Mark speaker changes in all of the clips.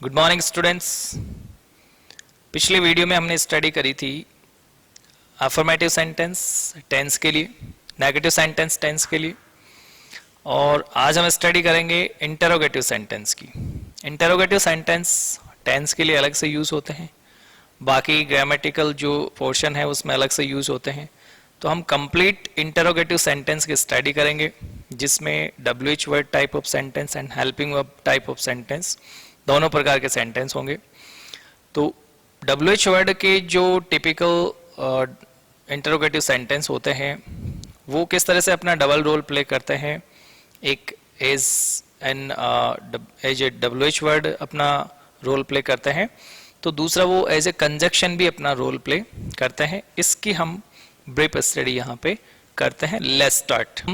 Speaker 1: Good morning students. पिछले video में हमने स्टडी करी थी अफर्मेटिव सेंटेंस टेंस के लिए, नेगेटिव सेंटेंस टेंस के लिए, और आज हम स्टडी करेंगे इंटरोगेटिव सेंटेंस की। इंटरोगेटिव सेंटेंस टेंस के लिए अलग से यूज होते हैं, बाकी ग्रामेटिकल जो पोर्शन है उसमें अलग से यूज होते हैं। तो हम कंप्लीट इंटरोगेटिव सेंटेंस की स्टडी करेंगे, जिसमें WH word type of sentence and helping verb type of sentence दोनों प्रकार के सेंटेंस होंगे। तो WH वर्ड के जो टिपिकल इंटरोगेटिव सेंटेंस होते हैं वो किस तरह से अपना डबल रोल प्ले करते हैं। एक एज ए WH वर्ड अपना रोल प्ले करते हैं, तो दूसरा वो एज ए कंजक्शन भी अपना रोल प्ले करते हैं। इसकी हम ब्रीफ स्टडी यहाँ पे करते हैं। Let's start.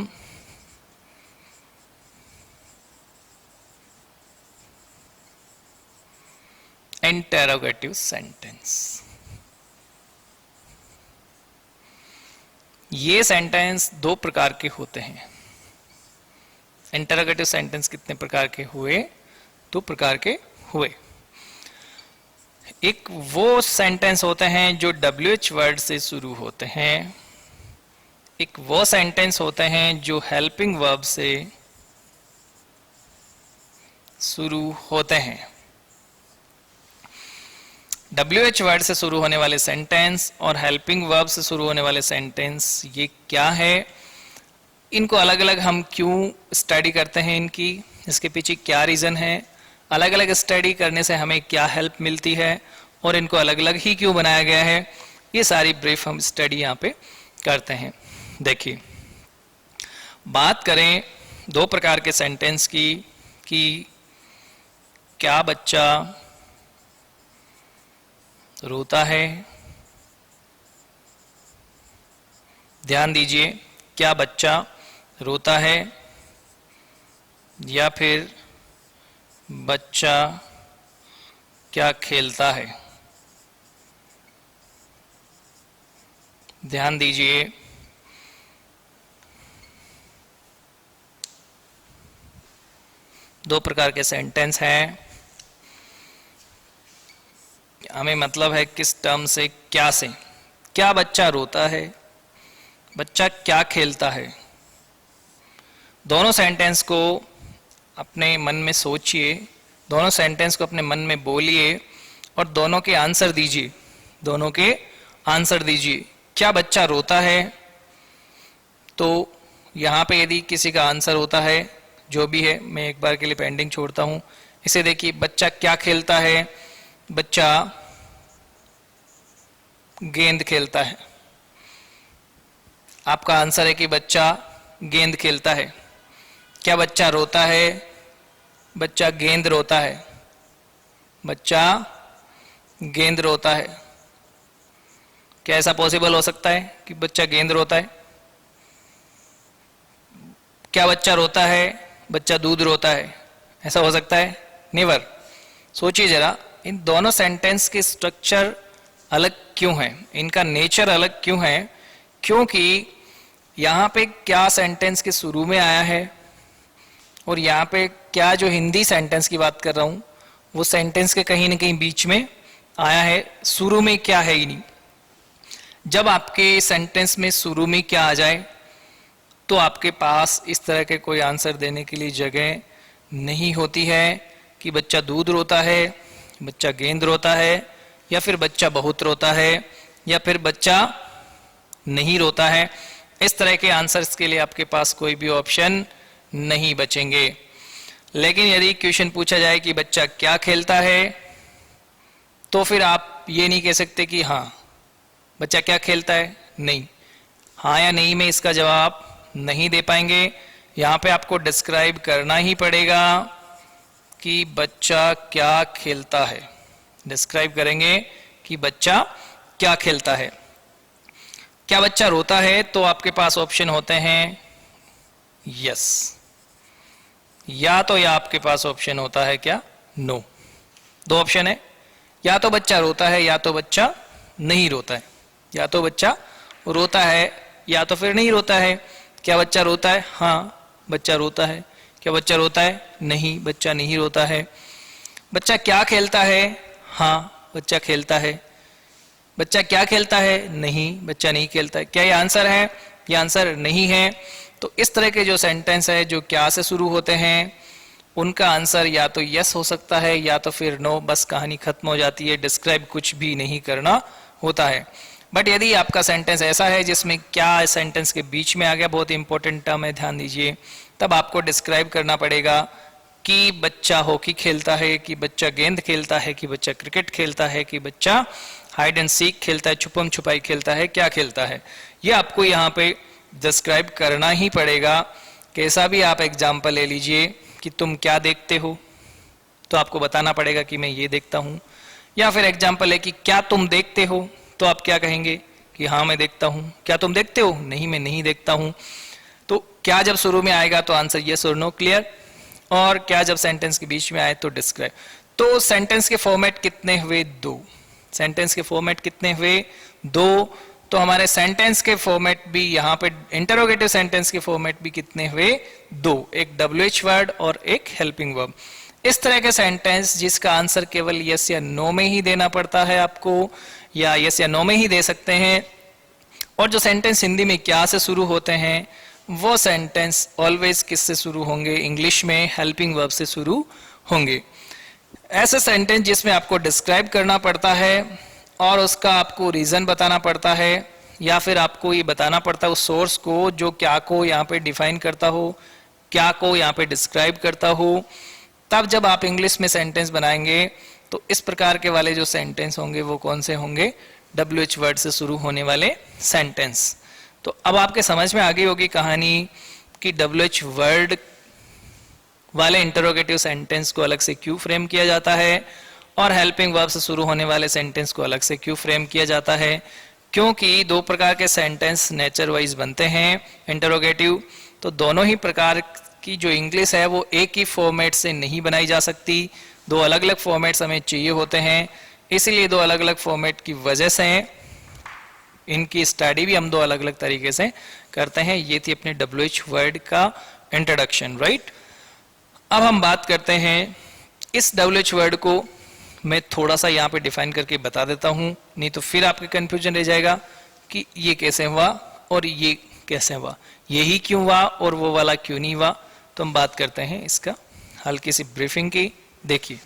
Speaker 1: इंटरोगेटिव सेंटेंस, ये सेंटेंस दो प्रकार के होते हैं। इंटरोगेटिव सेंटेंस कितने प्रकार के हुए? दो प्रकार के हुए। एक वो सेंटेंस होते हैं जो WH वर्ड से शुरू होते हैं, एक वो सेंटेंस होते हैं जो हेल्पिंग वर्ब से शुरू होते हैं। WH वर्ड से शुरू होने वाले सेंटेंस और हेल्पिंग वर्ब से शुरू होने वाले सेंटेंस, ये क्या है, इनको अलग अलग हम क्यों स्टडी करते हैं, इनकी इसके पीछे क्या रीजन है, अलग अलग स्टडी करने से हमें क्या हेल्प मिलती है और इनको अलग अलग ही क्यों बनाया गया है, ये सारी ब्रीफ हम स्टडी यहाँ पे करते हैं। देखिए, बात करें दो प्रकार के सेंटेंस की कि क्या बच्चा रोता है। ध्यान दीजिए, क्या बच्चा रोता है या फिर बच्चा क्या खेलता है। ध्यान दीजिए, दो प्रकार के सेंटेंस हैं। हमें मतलब है किस टर्म से, क्या से। क्या बच्चा रोता है, बच्चा क्या खेलता है। दोनों सेंटेंस को अपने मन में सोचिए, दोनों सेंटेंस को अपने मन में बोलिए और दोनों के आंसर दीजिए। दोनों के आंसर दीजिए। क्या बच्चा रोता है, तो यहाँ पे यदि किसी का आंसर होता है, जो भी है मैं एक बार के लिए पेंडिंग छोड़ता हूँ। इसे देखिए, बच्चा क्या खेलता है, बच्चा गेंद खेलता है। आपका आंसर है कि बच्चा गेंद खेलता है। क्या बच्चा रोता है, बच्चा गेंद रोता है। बच्चा गेंद रोता है। क्या ऐसा पॉसिबल हो सकता है कि बच्चा गेंद रोता है? क्या बच्चा रोता है, बच्चा दूध रोता है? ऐसा हो सकता है? नेवर। सोचिए जरा, इन दोनों सेंटेंस के स्ट्रक्चर अलग क्यों है, इनका नेचर अलग क्यों है? क्योंकि यहाँ पे क्या सेंटेंस के शुरू में आया है और यहाँ पे क्या जो हिंदी सेंटेंस की बात कर रहा हूँ वो सेंटेंस के कहीं ना कहीं बीच में आया है। शुरू में क्या है ही नहीं। जब आपके सेंटेंस में शुरू में क्या आ जाए तो आपके पास इस तरह के कोई आंसर देने के लिए जगह नहीं होती है कि बच्चा दूध रोता है, बच्चा गेंद रोता है, या फिर बच्चा बहुत रोता है, या फिर बच्चा नहीं रोता है। इस तरह के आंसर्स के लिए आपके पास कोई भी ऑप्शन नहीं बचेंगे। लेकिन यदि क्वेश्चन पूछा जाए कि बच्चा क्या खेलता है, तो फिर आप ये नहीं कह सकते कि हाँ बच्चा क्या खेलता है। नहीं, हाँ या नहीं में इसका जवाब नहीं दे पाएंगे। यहाँ पे आपको डिस्क्राइब करना ही पड़ेगा कि बच्चा क्या खेलता है। डिस्क्राइब करेंगे कि बच्चा क्या खेलता है। क्या बच्चा रोता है, तो आपके पास ऑप्शन होते हैं यस, या तो या आपके पास ऑप्शन होता है क्या, नो। दो ऑप्शन है, या तो बच्चा रोता है या तो बच्चा नहीं रोता है। या तो बच्चा रोता है या तो फिर नहीं रोता है। क्या बच्चा रोता है? हाँ बच्चा रोता है। क्या बच्चा रोता है? नहीं, बच्चा नहीं रोता है। बच्चा क्या खेलता है? हाँ, बच्चा खेलता है। बच्चा क्या खेलता है? नहीं, बच्चा नहीं खेलता है। क्या ये आंसर है? ये आंसर नहीं है। तो इस तरह के जो सेंटेंस है जो क्या से शुरू होते हैं, उनका आंसर या तो यस हो सकता है या तो फिर नो, बस कहानी खत्म हो जाती है, डिस्क्राइब कुछ भी नहीं करना होता है। बट यदि आपका सेंटेंस ऐसा है जिसमें क्या सेंटेंस के बीच में आ गया, बहुत इंपॉर्टेंट टर्म है, ध्यान दीजिए, तब आपको डिस्क्राइब करना पड़ेगा कि बच्चा हॉकी खेलता है, कि बच्चा गेंद खेलता है, कि बच्चा क्रिकेट खेलता है, कि बच्चा हाइड एंड सीक खेलता है, छुपम छुपाई खेलता है, क्या खेलता है, ये आपको यहाँ पे डिस्क्राइब करना ही पड़ेगा। कैसा भी आप एग्जाम्पल ले लीजिए कि तुम क्या देखते हो, तो आपको बताना पड़ेगा कि मैं ये देखता हूँ। या फिर एग्जाम्पल है कि क्या तुम देखते हो, तो आप क्या कहेंगे कि हाँ मैं देखता हूँ। क्या तुम देखते हो? नहीं, मैं नहीं देखता हूँ। तो क्या जब शुरू में आएगा तो आंसर यस और नो, क्लियर। और क्या जब सेंटेंस के बीच में आए तो डिस्क्राइब। तो सेंटेंस के फॉर्मेट कितने हुए? दो। सेंटेंस के फॉर्मेट कितने हुए? दो। तो हमारे सेंटेंस के फॉर्मेट भी यहाँ पे, इंटरोगेटिव सेंटेंस के फॉर्मेट भी कितने हुए? दो, एक WH वर्ड और एक हेल्पिंग वर्ब। इस तरह के सेंटेंस जिसका आंसर केवल यस या नो में ही देना पड़ता है आपको, या यस या नो में ही दे सकते हैं। और जो सेंटेंस हिंदी में क्या से शुरू होते हैं, वो सेंटेंस ऑलवेज किससे शुरू होंगे? इंग्लिश में हेल्पिंग वर्ब से शुरू होंगे। ऐसे सेंटेंस जिसमें आपको डिस्क्राइब करना पड़ता है और उसका आपको रीजन बताना पड़ता है, या फिर आपको ये बताना पड़ता है उस सोर्स को जो क्या को यहाँ पे डिफाइन करता हो, क्या को यहाँ पे डिस्क्राइब करता हो, तब जब आप इंग्लिश में सेंटेंस बनाएंगे तो इस प्रकार के वाले जो सेंटेंस होंगे वो कौन से होंगे? WH वर्ड से शुरू होने वाले सेंटेंस। तो अब आपके समझ में आ गई होगी कहानी कि WH वर्ड वाले इंटरोगेटिव सेंटेंस को अलग से क्यों फ्रेम किया जाता है और हेल्पिंग वर्ब से शुरू होने वाले सेंटेंस को अलग से क्यों फ्रेम किया जाता है। क्योंकि दो प्रकार के सेंटेंस नेचर वाइज बनते हैं इंटरोगेटिव, तो दोनों ही प्रकार की जो इंग्लिश है वो एक ही फॉर्मेट से नहीं बनाई जा सकती, दो अलग अलग फॉर्मेट्स हमें चाहिए होते हैं। इसीलिए दो अलग अलग फॉर्मेट की वजह से इनकी स्टडी भी हम दो अलग अलग तरीके से करते हैं। ये थी अपने WH वर्ड का इंट्रोडक्शन, राइट। अब हम बात करते हैं इस WH वर्ड को मैं थोड़ा सा यहाँ पे डिफाइन करके बता देता हूँ, नहीं तो फिर आपके कंफ्यूजन रह जाएगा कि ये कैसे हुआ और ये कैसे हुआ, यही क्यों हुआ और वो वाला क्यों नहीं हुआ। तो हम बात करते हैं इसका हल्की सी ब्रीफिंग की। देखिए,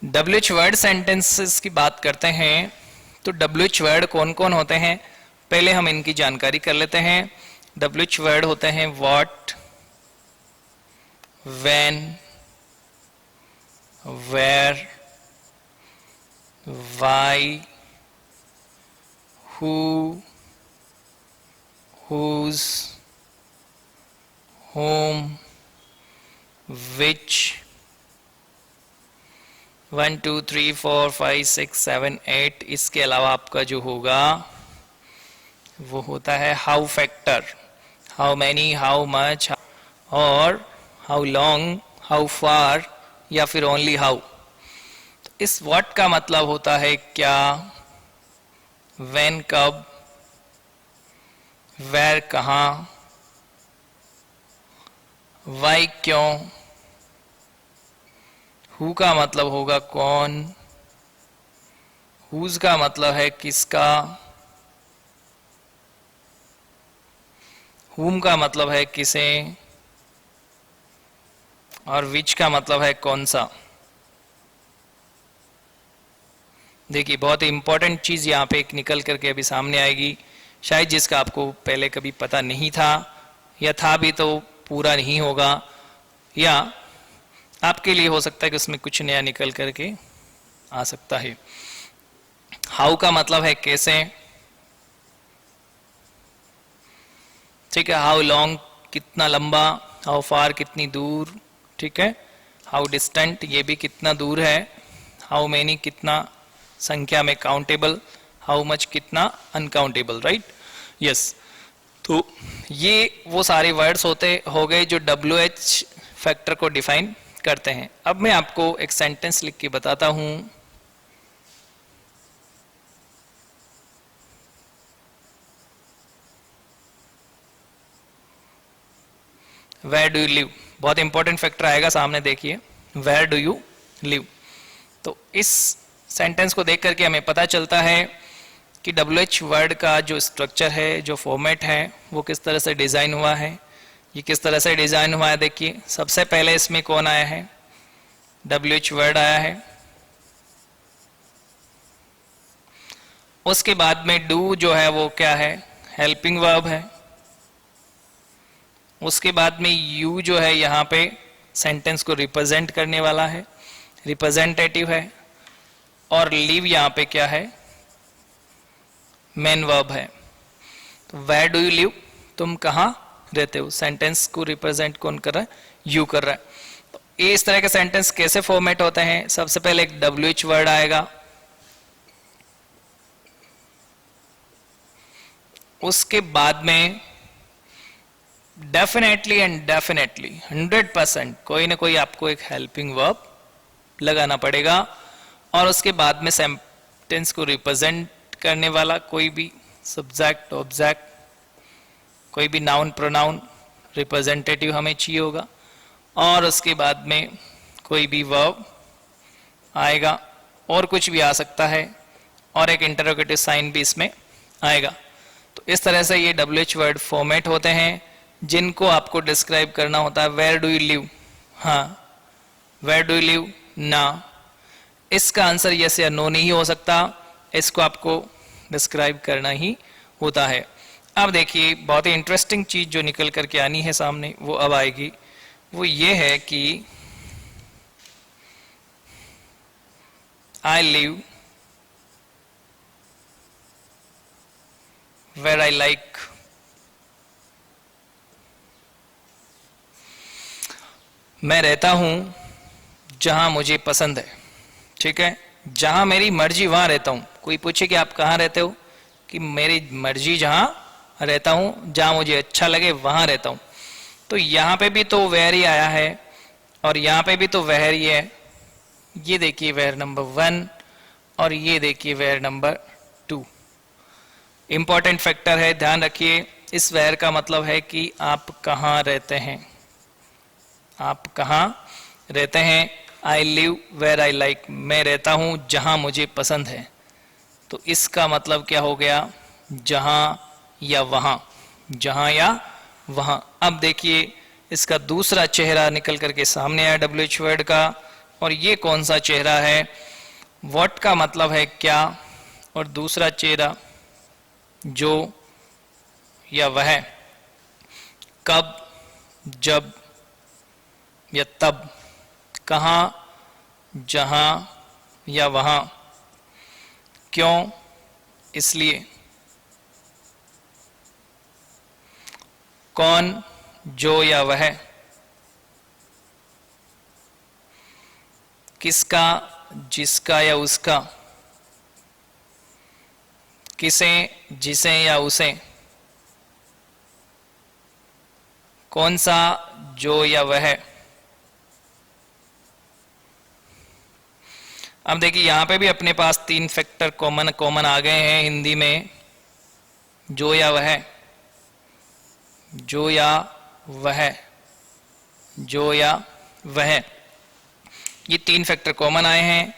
Speaker 1: WH वर्ड सेंटेंसेस की बात करते हैं तो WH वर्ड कौन कौन होते हैं, पहले हम इनकी जानकारी कर लेते हैं। WH वर्ड होते हैं what, when, where, why, who, whose, whom, which, 1 2 3 4 5 6 7 8। इसके अलावा आपका जो होगा वो होता है how factor, how many, how much, और हाउ लॉन्ग, हाउ फार, या फिर ओनली हाउ। तो इस व्हाट का मतलब होता है क्या, व्हेन कब, वेयर कहाँ, वाई क्यों, हु का मतलब होगा कौन, हुज का मतलब है किसका, हुम का मतलब है किसे, और विच का मतलब है कौन सा। देखिए, बहुत ही इंपॉर्टेंट चीज यहाँ पे एक निकल करके अभी सामने आएगी, शायद जिसका आपको पहले कभी पता नहीं था, या था भी तो पूरा नहीं होगा, या आपके लिए हो सकता है कि उसमें कुछ नया निकल करके आ सकता है। हाउ का मतलब है कैसे, ठीक है। हाउ लॉन्ग कितना लंबा, हाउ फार कितनी दूर, ठीक है। हाउ डिस्टेंट ये भी कितना दूर है, हाउ मेनी कितना संख्या में काउंटेबल, हाउ मच कितना अनकाउंटेबल, राइट, यस। तो ये वो सारे वर्ड्स होते हो गए जो WH फैक्टर को डिफाइन करते हैं। अब मैं आपको एक सेंटेंस लिख के बताता हूं। वेयर डू यू लिव, बहुत इंपॉर्टेंट फैक्टर आएगा सामने, देखिए वेयर डू यू लिव। तो इस सेंटेंस को देख करके हमें पता चलता है कि WH वर्ड का जो स्ट्रक्चर है, जो फॉर्मेट है, वो किस तरह से डिज़ाइन हुआ है। ये किस तरह से डिज़ाइन हुआ है, देखिए सबसे पहले इसमें कौन आया है, WH वर्ड आया है। उसके बाद में डू जो है वो क्या है, हेल्पिंग वर्ब है। उसके बाद में यू जो है यहाँ पे सेंटेंस को रिप्रेजेंट करने वाला है, रिप्रेजेंटेटिव है। और लिव यहाँ पे क्या है, मेन वर्ब है। तो वेयर डू यू लिव, तुम कहाँ रहते हो, सेंटेंस को रिप्रेजेंट कौन कर रहा है, यू कर रहा है। तो इस तरह के सेंटेंस कैसे फॉर्मेट होते हैं, सबसे पहले एक WH वर्ड आएगा, उसके बाद में डेफिनेटली एंड डेफिनेटली 100% कोई ना कोई आपको एक हेल्पिंग वर्ब लगाना पड़ेगा। और उसके बाद में सेंटेंस को रिप्रेजेंट करने वाला कोई भी सब्जेक्ट, ऑब्जेक्ट, कोई भी नाउन, प्रोनाउन, रिप्रेजेंटेटिव हमें चाहिए होगा। और उसके बाद में कोई भी वर्ब आएगा, और कुछ भी आ सकता है, और एक इंटरोगेटिव साइन भी इसमें आएगा। तो इस तरह से ये WH वर्ड फॉर्मेट होते हैं जिनको आपको डिस्क्राइब करना होता है। वेयर डू यू लिव, हाँ, वेयर डू यू लिव ना, इसका आंसर यस या नो नहीं हो सकता, इसको आपको डिस्क्राइब करना ही होता है। अब देखिए बहुत ही इंटरेस्टिंग चीज जो निकल करके आनी है सामने, वो अब आएगी। वो ये है कि I live where I like. मैं रहता हूं जहां मुझे पसंद है, ठीक है, जहां मेरी मर्जी वहां रहता हूं। कोई पूछे कि आप कहां रहते हो, कि मेरी मर्जी जहां रहता हूं, जहां मुझे अच्छा लगे वहां रहता हूं। तो यहां पे भी तो वेयर ही आया है, और यहां पे भी तो वेयर ही है। ये देखिए वेयर नंबर 1, और ये देखिए वेयर नंबर 2। इंपॉर्टेंट फैक्टर है, ध्यान रखिए। इस वेयर का मतलब है कि आप कहां रहते हैं, आप कहां रहते हैं। I live where I like, मैं रहता हूं जहां मुझे पसंद है। तो इसका मतलब क्या हो गया, जहां या वहां, जहां या वहां। अब देखिए इसका दूसरा चेहरा निकल करके सामने आया WH वर्ड का, और ये कौन सा चेहरा है, व्हाट का मतलब है क्या, और दूसरा चेहरा जो या वह, कब, जब या तब, कहां, जहां या वहां, क्यों, इसलिए, कौन, जो या वह, किसका, जिसका या उसका, किसे, जिसे या उसे, कौन सा, जो या वह। अब देखिए यहां पे भी अपने पास 3 फैक्टर कॉमन आ गए हैं हिंदी में, जो या वह, जो या वह, जो या वह, ये 3 फैक्टर कॉमन आए हैं।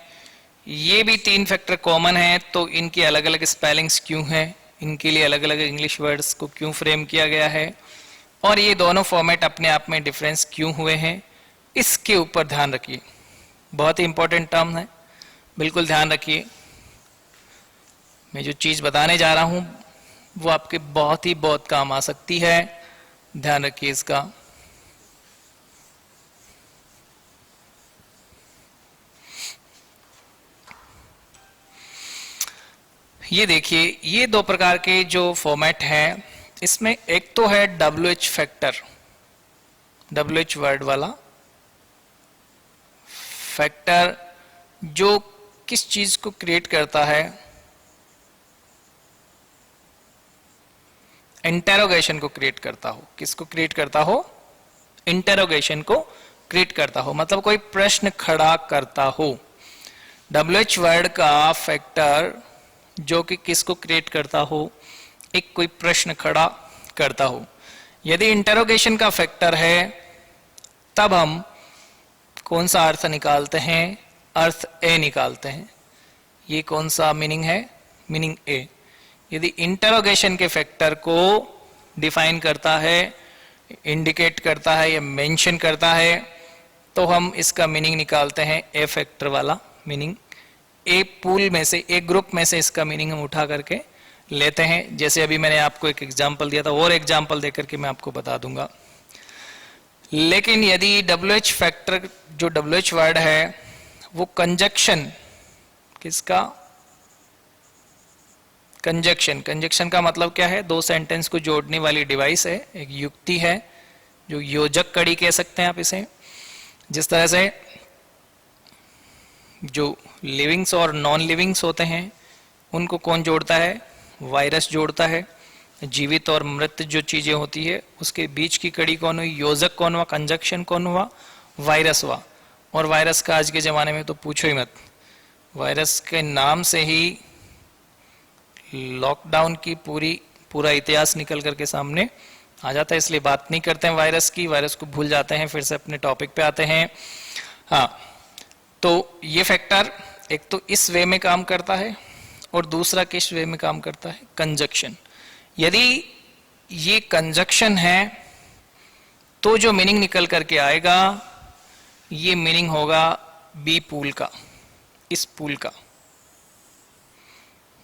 Speaker 1: ये भी 3 फैक्टर कॉमन है, तो इनकी अलग अलग स्पेलिंग्स क्यों हैं, इनके लिए अलग अलग इंग्लिश वर्ड्स को क्यों फ्रेम किया गया है, और ये दोनों फॉर्मेट अपने आप में डिफरेंस क्यों हुए हैं, इसके ऊपर ध्यान रखिए। बहुत ही इंपॉर्टेंट टर्म है, बिल्कुल ध्यान रखिए। मैं जो चीज बताने जा रहा हूं वो आपके बहुत काम आ सकती है, ध्यान रखिए इसका। ये देखिए ये 2 प्रकार के जो फॉर्मेट हैं, इसमें एक तो है WH फैक्टर, WH वर्ड वाला फैक्टर, जो किस चीज को क्रिएट करता है, इंटेरोगेशन को क्रिएट करता हो। किसको क्रिएट करता हो, इंटेरोगेशन को क्रिएट करता हो, मतलब कोई प्रश्न खड़ा करता हो। WH वर्ड का फैक्टर जो कि किसको क्रिएट करता हो, एक कोई प्रश्न खड़ा करता हो। यदि इंटरोगेशन का फैक्टर है तब हम कौन सा अर्थ निकालते हैं, अर्थ ए निकालते हैं। ये कौन सा मीनिंग है, मीनिंग ए। यदि इंटरोगेशन के फैक्टर को डिफाइन करता है, इंडिकेट करता है या मेंशन करता है, तो हम इसका मीनिंग निकालते हैं ए फैक्टर वाला मीनिंग। ए पूल में से, एक ग्रुप में से इसका मीनिंग हम उठा करके लेते हैं। जैसे अभी मैंने आपको एक एग्जांपल दिया था, और एग्जांपल देकर के मैं आपको बता दूंगा। लेकिन यदि WH फैक्टर, जो WH वर्ड है वो कंजक्शन, किसका, कंजक्शन। कंजक्शन का मतलब क्या है, दो सेंटेंस को जोड़ने वाली डिवाइस है, एक युक्ति है, जो योजक कड़ी कह सकते हैं आप इसे। जिस तरह से जो लिविंग्स और नॉन लिविंग्स होते हैं उनको कौन जोड़ता है, वायरस जोड़ता है। जीवित और मृत जो चीजें होती है उसके बीच की कड़ी कौन हुई, योजक कौन हुआ, कंजक्शन कौन हुआ, वायरस हुआ। और वायरस का आज के जमाने में तो पूछो ही मत, वायरस के नाम से ही लॉकडाउन की पूरा इतिहास निकल करके सामने आ जाता है। इसलिए बात नहीं करते हैं वायरस की, वायरस को भूल जाते हैं। फिर से अपने टॉपिक पे आते हैं। हाँ, तो ये फैक्टर एक तो इस वे में काम करता है और दूसरा किस वे में काम करता है, कंजक्शन। यदि ये कंजक्शन है तो जो मीनिंग निकल करके आएगा ये मीनिंग होगा बी पूल का, इस पूल का।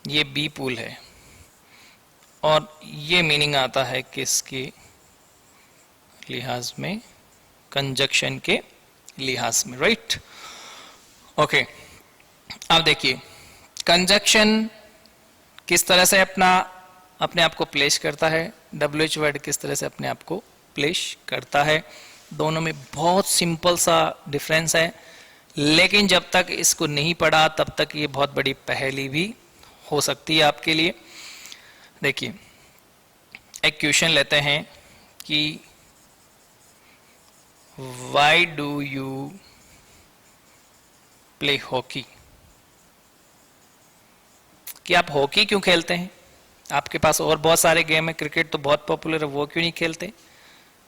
Speaker 1: ये बी पूल है और ये मीनिंग आता है किसके लिहाज में, कंजक्शन के लिहाज में, राइट। ओके, अब देखिए कंजक्शन किस तरह से अपने आप को प्लेस करता है, WH वर्ड किस तरह से अपने आप को प्लेस करता है। दोनों में बहुत सिंपल सा डिफरेंस है, लेकिन जब तक इसको नहीं पढ़ा तब तक ये बहुत बड़ी पहेली भी हो सकती है आपके लिए। देखिए एक क्वेश्चन लेते हैं कि why do you play hockey, कि आप हॉकी क्यों खेलते हैं। आपके पास और बहुत सारे गेम है, क्रिकेट तो बहुत पॉपुलर है, वो क्यों नहीं खेलते।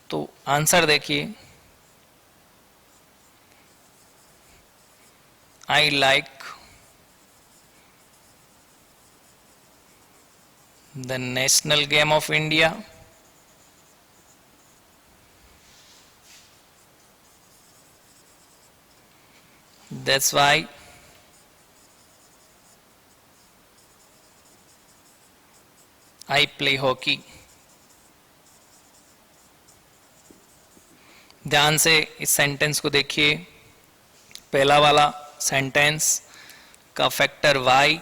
Speaker 1: तो आंसर देखिए, I like the national game of India, that's why I play hockey। ध्यान से इस सेंटेंस को देखिए। पहला वाला सेंटेंस का फैक्टर y,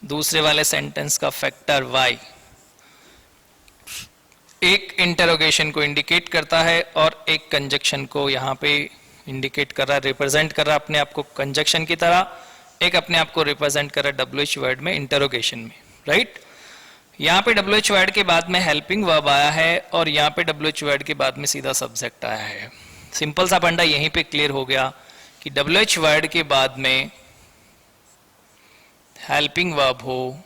Speaker 1: दूसरे वाले सेंटेंस का फैक्टर y एक इंटरोगेशन को इंडिकेट करता है और एक कंजक्शन को यहाँ पे इंडिकेट कर रहा है, रिप्रेजेंट कर रहा है अपने आप को कंजक्शन की तरह, एक अपने आप को रिप्रेजेंट कर रहा है WH वर्ड में, इंटरोगेशन में, राइट। यहाँ पे WH वर्ड के बाद में हेल्पिंग वर्ब आया है और यहाँ पे WH वर्ड के बाद में सीधा सब्जेक्ट आया है। सिंपल सा फंडा यहीं पे क्लियर हो गया कि WH वर्ड के बाद में हेल्पिंग वर्ब हो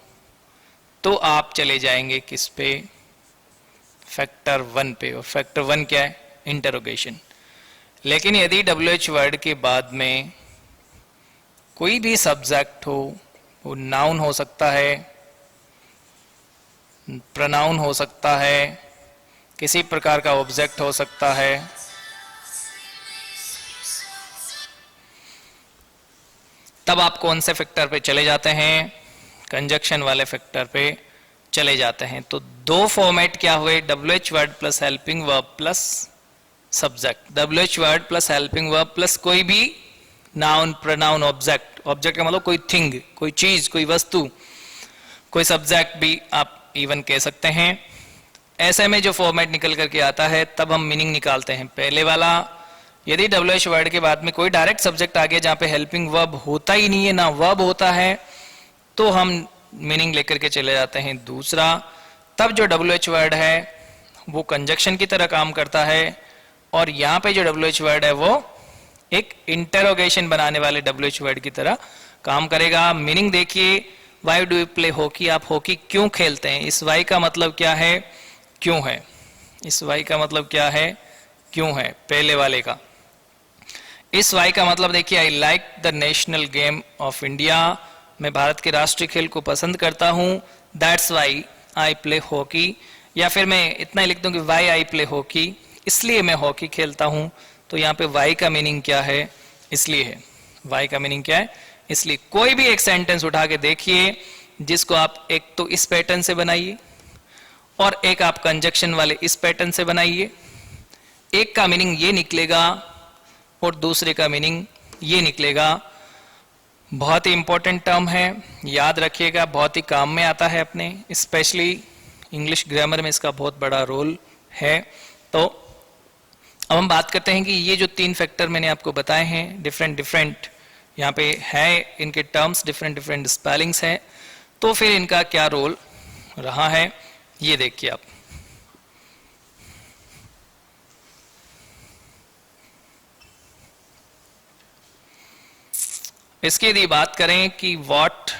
Speaker 1: तो आप चले जाएंगे किस पे, फैक्टर 1 पे। और फैक्टर 1 क्या है, इंटरोगेशन। लेकिन यदि WH वर्ड के बाद में कोई भी सब्जेक्ट हो, वो नाउन हो सकता है, प्रोनाउन हो सकता है, किसी प्रकार का ऑब्जेक्ट हो सकता है, तब आप कौन से फैक्टर पे चले जाते हैं, कंजक्शन वाले फैक्टर पे चले जाते हैं। तो दो फॉर्मेट क्या हुए, WH word plus helping verb plus subject. WH word plus helping verb plus कोई भी नाउन, प्रोनाउन, ऑब्जेक्ट। ऑब्जेक्ट का मतलब कोई थिंग, कोई चीज, कोई वस्तु, कोई सब्जेक्ट भी आप इवन कह सकते हैं। ऐसे में जो फॉर्मेट निकल करके आता है तब हम मीनिंग निकालते हैं। पहले वाला, यदि WH वर्ड के बाद में कोई डायरेक्ट सब्जेक्ट आ गया जहां पे हेल्पिंग वर्ब होता ही नहीं है, ना वर्ब होता है, तो हम मीनिंग लेकर के चले जाते हैं। दूसरा, तब जो WH वर्ड है वो कंजक्शन की तरह काम करता है और यहाँ पे जो WH वर्ड है वो एक इंटरोगेशन बनाने वाले WH वर्ड की तरह काम करेगा। मीनिंग देखिए, why do you play hockey, आप हॉकी क्यों खेलते हैं। इस वाई का मतलब क्या है, क्यों है। इस वाई का मतलब क्या है, क्यों है, पहले वाले का। इस वाई का मतलब देखिए, I like the national game of India, मैं भारत के राष्ट्रीय खेल को पसंद करता हूं। That's why I play hockey, या फिर मैं इतना ही लिख दूं कि वाई आई प्ले हॉकी, इसलिए मैं हॉकी खेलता हूं। तो यहाँ पे वाई का मीनिंग क्या है, इसलिए है। वाई का मीनिंग क्या है, इसलिए। कोई भी एक सेंटेंस उठा के देखिए जिसको आप एक तो इस पैटर्न से बनाइए और एक आप कंजक्शन वाले इस पैटर्न से बनाइए। एक का मीनिंग ये निकलेगा और दूसरे का मीनिंग ये निकलेगा। बहुत ही इंपॉर्टेंट टर्म है, याद रखिएगा, बहुत ही काम में आता है अपने, स्पेशली इंग्लिश ग्रामर में इसका बहुत बड़ा रोल है। तो अब हम बात करते हैं कि ये जो 3 फैक्टर मैंने आपको बताए हैं, डिफरेंट यहाँ पे है, इनके टर्म्स डिफरेंट स्पेलिंग्स हैं, तो फिर इनका क्या रोल रहा है ये देखिए आप। इसकी यदि बात करें कि व्हाट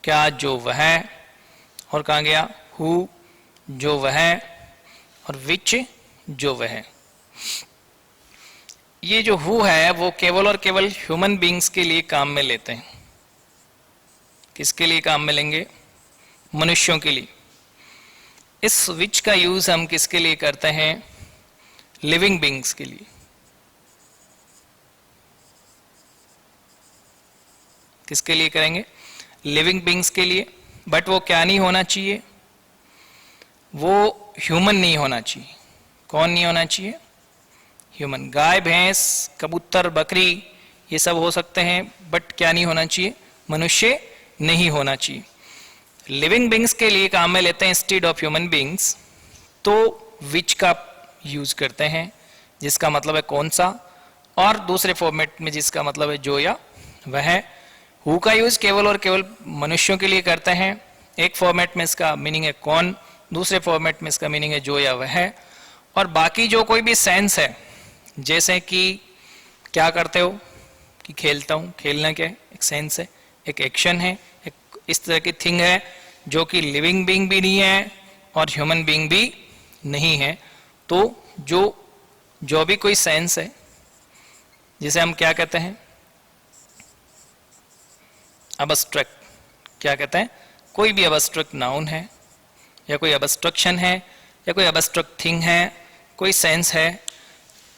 Speaker 1: क्या जो वह, और कहा गया हु जो वह, और विच जो वह। ये जो हु है वो केवल और केवल ह्यूमन बीइंग्स के लिए काम में लेते हैं। किसके लिए काम में लेंगे, मनुष्यों के लिए। इस विच का यूज हम किसके लिए करते हैं, लिविंग बीइंग्स के लिए। किसके लिए करेंगे, लिविंग बीइंग्स के लिए। बट वो क्या नहीं होना चाहिए, वो ह्यूमन नहीं होना चाहिए। कौन नहीं होना चाहिए, ह्यूमन। गाय भैंस कबूतर बकरी ये सब हो सकते हैं, बट क्या नहीं होना चाहिए, मनुष्य नहीं होना चाहिए। लिविंग बीइंग्स के लिए काम में लेते हैं इंस्टेड ऑफ ह्यूमन बीइंग्स, तो विच का यूज करते हैं जिसका मतलब है कौन सा, और दूसरे फॉर्मेट में जिसका मतलब है जो या वह। हु का यूज केवल और केवल मनुष्यों के लिए करते हैं। एक फॉर्मेट में इसका मीनिंग है कौन, दूसरे फॉर्मेट में इसका मीनिंग है जो या वह। और बाकी जो कोई भी सेंस है, जैसे कि क्या करते हो, कि खेलता हूं, खेलना क्या है, एक सेंस है, एक एक्शन है, एक इस तरह की थिंग है जो कि लिविंग बीइंग भी नहीं है और ह्यूमन बीइंग भी नहीं है। तो जो भी कोई सेंस है, जिसे हम क्या कहते हैं, अबस्ट्रैक्ट, क्या कहते हैं, कोई भी अबस्ट्रैक्ट नाउन है या कोई अबस्ट्रक्शन है या कोई अबस्ट्रैक्ट थिंग है, कोई सेंस है,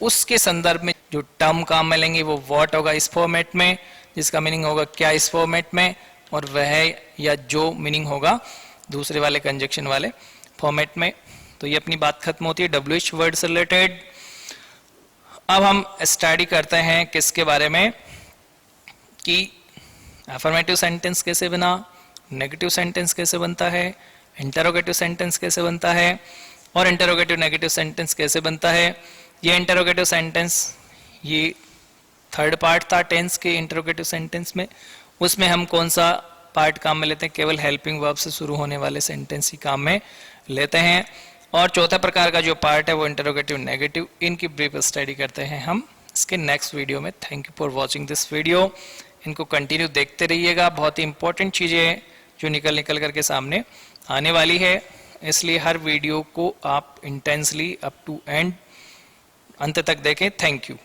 Speaker 1: उसके संदर्भ में जो टर्म काम में लेंगे वो व्हाट होगा इस फॉर्मेट में, जिसका मीनिंग होगा क्या इस फॉर्मेट में, और वह या जो मीनिंग होगा दूसरे वाले कंजक्शन वाले फॉर्मेट में। तो ये अपनी बात खत्म होती है WH वर्ड से रिलेटेड। अब हम स्टडी करते हैं किसके बारे में, कि अफर्मेटिव सेंटेंस कैसे बना, नेगेटिव सेंटेंस कैसे बनता है, इंटरोगेटिव सेंटेंस कैसे बनता है, और इंटरोगेटिव नेगेटिव सेंटेंस कैसे बनता है। ये इंटरोगेटिव सेंटेंस, ये थर्ड पार्ट था टेंस के इंटरोगेटिव सेंटेंस में, उसमें हम कौन सा पार्ट काम में लेते हैं, केवल हेल्पिंग वर्ब से शुरू होने वाले सेंटेंस ही काम में लेते हैं। और चौथा प्रकार का जो पार्ट है वो इंटरोगेटिव नेगेटिव, इनकी ब्रीफ स्टडी करते हैं हम इसके नेक्स्ट वीडियो में। Thank you for watching this video. इनको कंटिन्यू देखते रहिएगा, बहुत ही इंपॉर्टेंट चीजें जो निकल करके सामने आने वाली है, इसलिए हर वीडियो को आप इंटेंसली अप टू एंड अंत तक देखें। Thank you.